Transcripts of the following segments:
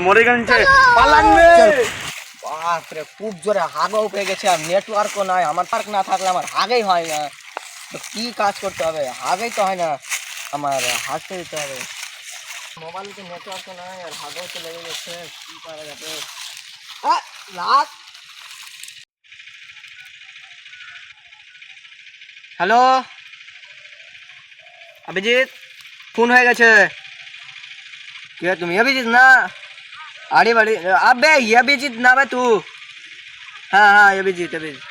মরে গেছে পালানবে। বাপরে খুব জোরে হাগাও পেয়ে গেছে, আর নেটওয়ার্কও নাই। আমার পার্ক না থাকলে আমার হাগেই হয় না। তো কি কাজ করতে হবে? হাগেই তো হয় না, আমার হাসতে দিতে হবে। মোবাইলে নেটওয়ার্কও নাই আর হাগাও তো লেগে গেছে, কি করা যাবে? হ্যালো অভিজিৎ, ফোন হয়ে গেছে। কে তুমি? অভিজিৎ না? আরে বাড়ি আবে অভিজিৎ না বে তু? হ্যাঁ হ্যাঁ অভিজিৎ অভিজিৎ।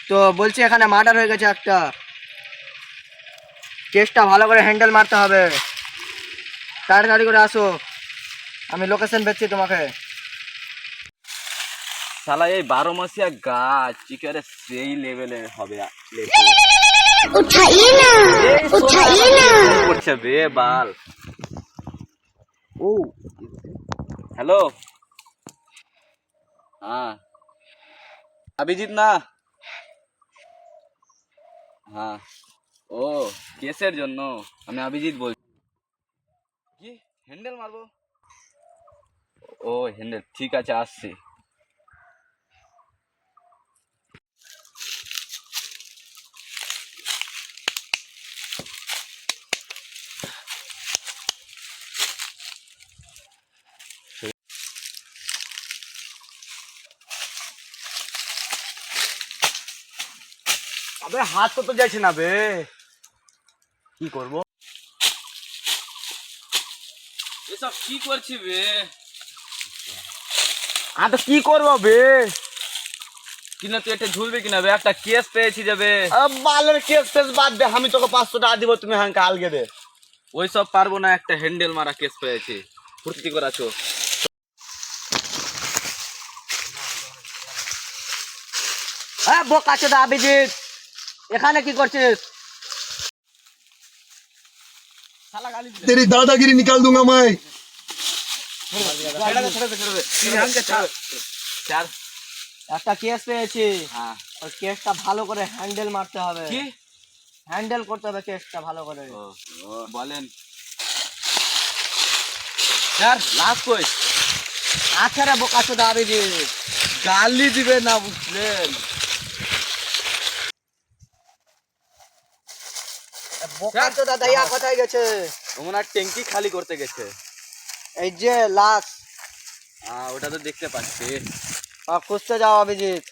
তো বলছি এখানে মার্ডার হয়ে গেছে একটা, কেসটা ভালো করে হ্যান্ডেল মারতে হবে। তাড়াতাড়ি করে আসো, আমি লোকেশন পেয়েছি তোমাকে। শালা এই 12 মাসিয়া গাছ চিকারে সেই লেভেলে হবে। করছে বে বাল। ও হ্যালো, হ্যাঁ অভিজিৎ না? হ্যাঁ ও কেসের জন্য আমি অভিজিৎ বলছি। কি হ্যান্ডেল মারবো? ও হ্যান্ডেল, ঠিক আছে আসছি। আবে হাত তো যাচ্ছে না বে, কি করব? এসব কি করছি বে? তো কি করবো বে? কিনা তুই এটা ঝুলবে কিনা বে? একটা কেস পেয়েছি যাবে। বালের কেস ফেস বাদ দে, আমি তোকে 500 টাকা দিব, তুমি হাঙ্কা আলগে দে। ওই সব পারবো না, একটা হ্যান্ডেল মারা কেস পেয়েছি। ফুর্তি করাছো? হ্যাঁ বোকাচোদা অভিজিৎ, এখানে কি করছিস? तेरी दादागिरी निकाल दूंगा मैं। একটা কেস পেয়েছি, হ্যাঁ ওই কেসটা ভালো করে হ্যান্ডেল মারতে হবে। কি হ্যান্ডেল করতে হবে কেসটা ভালো করে। বলেন স্যার? লাস্ট কই? আচ্ছা রে বোকাচোদা অভিজিৎ, গালি দিবে না বুঝলেন? বোকাচোদা দাইয়া কোথায় গেছে? ওনার ট্যাঙ্কি খালি করতে গেছে। এই যে লাশ, ওটা তো দেখতে পাচ্ছি। খুঁজতে যাও অভিজিৎ।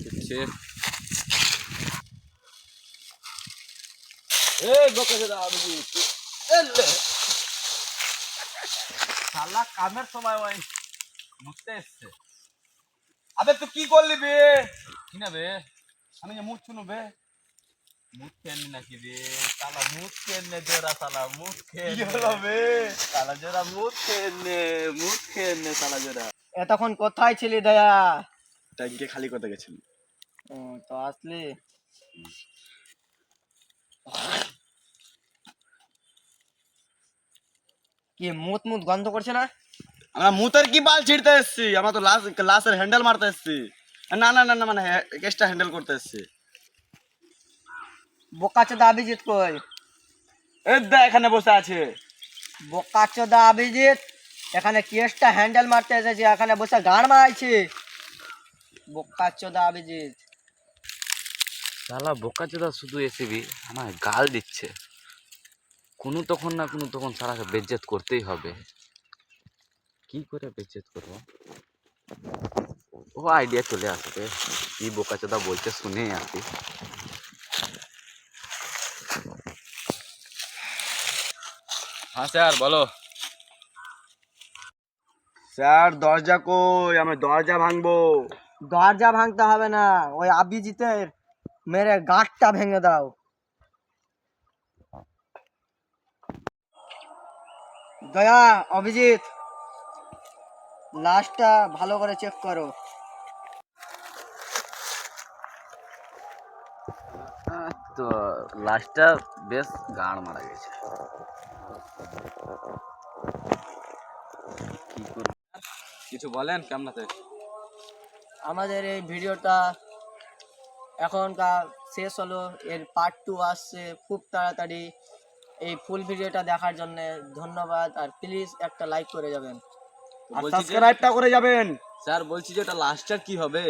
বুঝছি। এই বোকাচোদা অভিজিৎ, শালা কামের সময় ওই মুছতে এসছে। আবে তুই কি করলি বে? কি না বে? আমি যে মুখ শুনু বে। মুখ খেয়ে নাকি রে? শালা মুখ খেয়ে নে জোরা, শালা মুখ খেয়ে কি হলো বে? শালা জোরা মুখ খেয়ে নে, মুখ খেয়ে নে শালা জোরা। এতক্ষণ কোথায় ছিলি দয়া? ট্যাঙ্কি খালি করতে গেছিলি। তো আসলি। কি মুত মুত গন্ধ করছে না? আমরা মুতের কি বাল ছিড়তে এসেছি, আমরা তো লাশের হ্যান্ডেল মারতে এসেছি। না না না না, মানে কেসটা হ্যান্ডেল করতে এসেছি। বোকাচোদা অভিজিৎ কই? এই দা এখানে বসে আছে। বোকাচোদা অভিজিৎ, এখানে কেসটা হ্যান্ডেল মারতে এসেছি, এখানে বসে গান মারাইছি। বোকাচোদা অভিজিৎ। শালা বোকাচোদা শুধু এসেবি আমার গাল দিচ্ছে। কোনো তখন না কোনো তখন শালাকে বেজ্জত করতেই হবে। কি করে বেজ্জত করবো? ও আইডিয়া চলে আসবে, কি বোকাচোদা বলছে শুনে আসি। হ্যাঁ স্যার বলো। স্যার দরজা কই? আমি দরজা ভাঙবো। দরজা ভাঙতে হবে না, ওই অভিজিতের মেরে গাঁটটা ভেঙে দাও। দয়া অভিজিৎ, লাশটা ভালো করে চেক করো। তো লাশটা বেশ গাঁড় মারা গেছে। কি করব? কিছু বলেন কেমন? আমাদের এই ভিডিওটা এখনকার শেষ হলো, এর পার্ট 2 আসছে খুব তাড়াতাড়ি। এই ফুল ভিডিওটা দেখার জন্য ধন্যবাদ, আর প্লিজ একটা লাইক করে যাবেন। আর বলছি যে সাবস্ক্রাইবটা করে যাবেন। স্যার বলছি যে ওটা লাস্টটা কি হবে?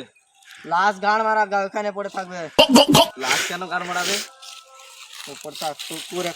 লাস্ট গান মারা ওখানে পড়ে থাকবে। লাস্ট কেন কার মারাবে? উপর থাক পুকুরে